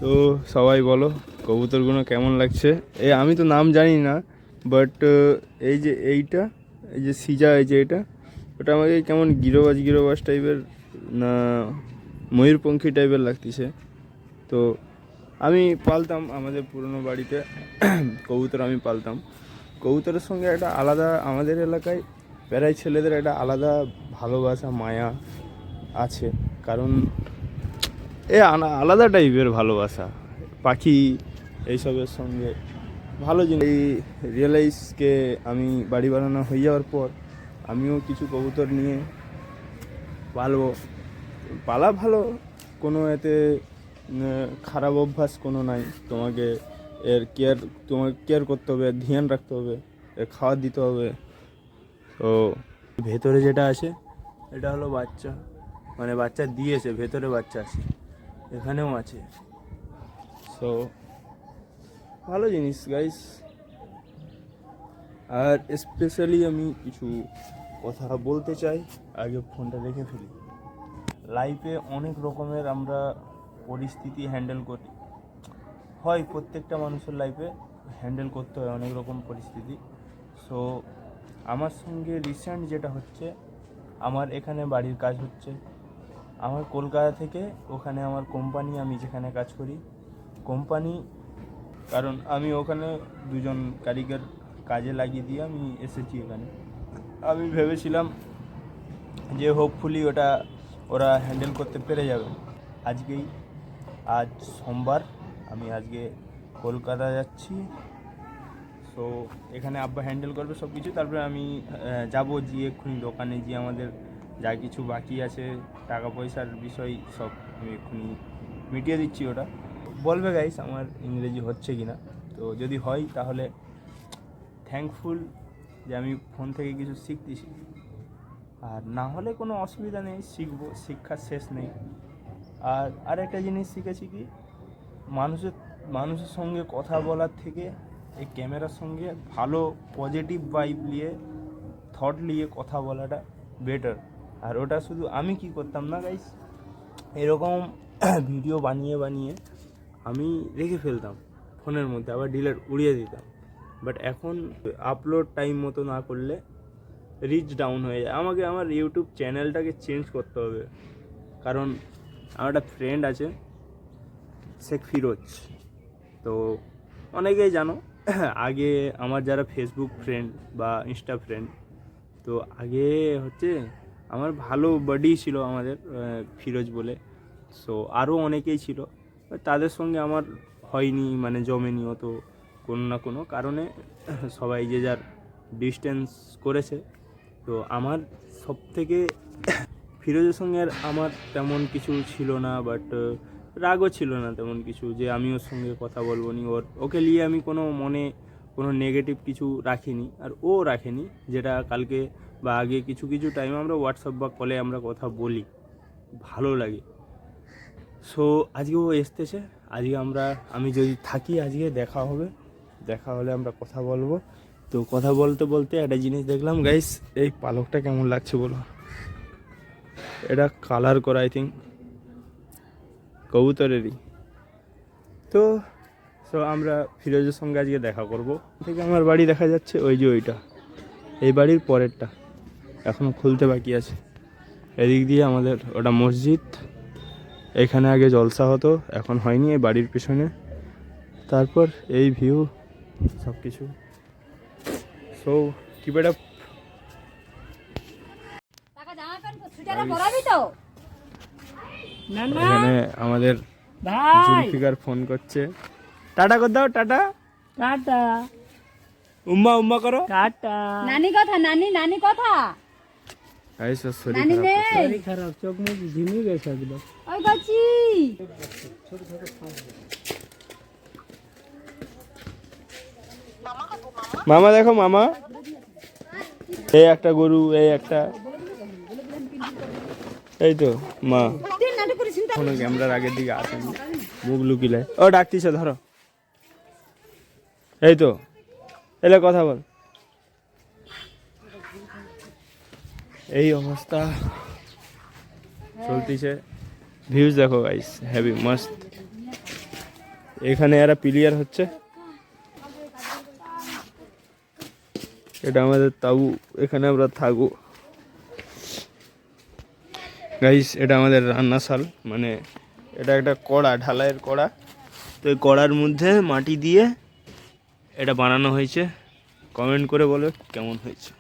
তো সবাই বলো কবুতরগুলো কেমন লাগছে। আমি তো নাম জানি না, বাট এই যে এই যে সিজা, এই যে ওটা আমাকে কেমন গিরোবাজ গিরোবাজ টাইপের না ময়ূরপঙ্খী টাইপের লাগতেছে। তো আমি পালতাম আমাদের পুরনো বাড়িতে কবুতর আমি পালতাম। কবুতরের সঙ্গে একটা আলাদা, আমাদের এলাকায় প্রায় ছেলেদের একটা আলাদা ভালোবাসা মায়া আছে, কারণ আলাদা টাইপের ভালোবাসা পাখি এইসবের সঙ্গে ভালো জিনিস। এই রিয়েলাইজকে আমি বাড়ি বানানো হয়ে যাওয়ার পর আমিও কিছু কবুতর নিয়ে পালবো। পালা ভালো, কোনো এতে খারাপ অভ্যাস কোনো নাই। তোমাকে কেয়ার করতে হবে, ধ্যান রাখতে হবে, এর খাবার দিতে হবে। তো ভেতরে যেটা আছে এটা হলো বাচ্চা, মানে বাচ্চা দিয়েছে, ভেতরে বাচ্চা আছে, এখানেও আছে। সো ভালো জিনিস গাইস। আর স্পেশালি আমি কিছু কথা বলতে চাই, আগে ফোনটা রেখে ফেলি। লাইফে অনেক রকমের আমরা পরিস্থিতি হ্যান্ডেল করি, হয় প্রত্যেকটা মানুষের লাইফে হ্যান্ডেল করতে হয় অনেক রকম পরিস্থিতি। সো আমার সঙ্গে রিসেন্ট যেটা হচ্ছে, আমার এখানে বাড়ির কাজ হচ্ছে, আমার কলকাতা থেকে ওখানে আমার কোম্পানি, আমি যেখানে কাজ করি কোম্পানি, কারণ আমি ওখানে দুজন কারিগর কাজে লাগিয়ে দিয়ে আমি এসেছি এখানে। আমি ভেবেছিলাম যে হোপফুলি ওরা হ্যান্ডেল করতে পেরে যাবে। আজ সোমবার, আমি আজকে কলকাতা যাচ্ছি। সো এখানে আব্বা হ্যান্ডেল করবে সব কিছু, তারপরে আমি যাব, গিয়ে এক্ষুনি দোকানে গিয়ে আমাদের যা কিছু বাকি আছে টাকা পয়সার বিষয় সব আমি এক্ষুনি মিটিয়ে দিচ্ছি। ওটা বলবে গাইস আমার ইংরেজি হচ্ছে কি না। তো যদি হয় তাহলে থ্যাঙ্কফুল যে আমি ফোন থেকে কিছু শিখতেছি, আর না হলে কোনো অসুবিধা নেই, শিখবো, শিক্ষার শেষ নেই। আর একটা জিনিস শিখেছি কি, মানুষের সঙ্গে কথা বলার থেকে এই ক্যামেরার সঙ্গে ভালো পজিটিভ ভাইব নিয়ে, থট নিয়ে কথা বলাটা বেটার। আর ওটা শুধু আমি কি করতাম না গাইস, এরকম ভিডিও বানিয়ে আমি রেখে ফেলতাম ফোনের মধ্যে, আবার ডিলিট উড়িয়ে দিতাম। বাট এখন আপলোড টাইম মতো না করলে রিচ ডাউন হয়ে যায়। আমাকে আমার ইউটিউব চ্যানেলটাকে চেঞ্জ করতে হবে, কারণ আমার একটা ফ্রেন্ড আছে শেখ ফিরোজ, তো অনেকেই জানো। আগে আমার যারা ফেসবুক ফ্রেন্ড বা ইনস্টা ফ্রেন্ড, তো আগে হচ্ছে আমার ভালো বাডি ছিল আমাদের ফিরোজ বলে। সো আরও অনেকেই ছিল, তাদের সঙ্গে আমার হয়নি, মানে জমেনি অত, কোনো না কোনো কারণে সবাই যে যার ডিস্টেন্স করেছে। তো আমার সব থেকে ফিরোজের সঙ্গে আর আমার তেমন কিছু ছিল না, বাট রাগও ছিল না তেমন কিছু যে আমি ওর সঙ্গে কথা বলবো নি, ওকে নিয়ে আমি মনে কোনো নেগেটিভ কিছু রাখিনি, আর ও রাখেনি। যেটা কালকে বা আগে কিছু টাইম আমরা হোয়াটসঅ্যাপ বা কলে আমরা কথা বলি, ভালো লাগে। সো আজকে ও এসতেছে, আজকে আমি যদি থাকি আজকে দেখা হলে আমরা কথা বলবো। তো কথা বলতে একটা জিনিস দেখলাম গাইস, এই পালকটা কেমন লাগছে বলো। এটা কালার করা আই থিঙ্ক কবুতরেরই। তো আমরা ফিরোজের সঙ্গে আজকে দেখা করব। থেকে আমার বাড়ি দেখা যাচ্ছে, ওই যে ওইটা, এই বাড়ির পরেরটা এখনও খুলতে বাকি আছে। এদিক দিয়ে আমাদের ওটা মসজিদ, এখানে আগে জলসা হতো, এখন হয়নি, এই বাড়ির পিছনে। তারপর এই ভিউ সব কিছু। So keep it up. এখানে আমাদের জুলফিকার ফোন করছে, টাটা কর দাও, টাটা টাটা, উম্মা করো, টাটা। নানি কথা শরীর খারাপ, চোখ মুখ ঝিমিয়ে গেছে একদম। ওই বাচ্চি মামা দেখো, মামা এই একটা গরু, এই একটা, এই তো মা কোনো ক্যামেরার আগের দিকে আসেনি, মুখ লুকিলে। ও ডাকতিছে, ধরো, এই তো এলে কথা বল। এই অবস্থা চলতিছে। ভিউজ দেখো গাইস, হেভি মস্ত। এখানে এরা প্লেয়ার হচ্ছে। এটা আমাদের তাবু, এখানে আমরা থাকবো গাইস। এটা আমাদের রান্নাশাল, মানে এটা একটা কড়া, ঢালাইয়ের কড়া। তো এই কড়ার মধ্যে মাটি দিয়ে এটা বানানো হয়েছে। কমেন্ট করে বলো কেমন হয়েছে।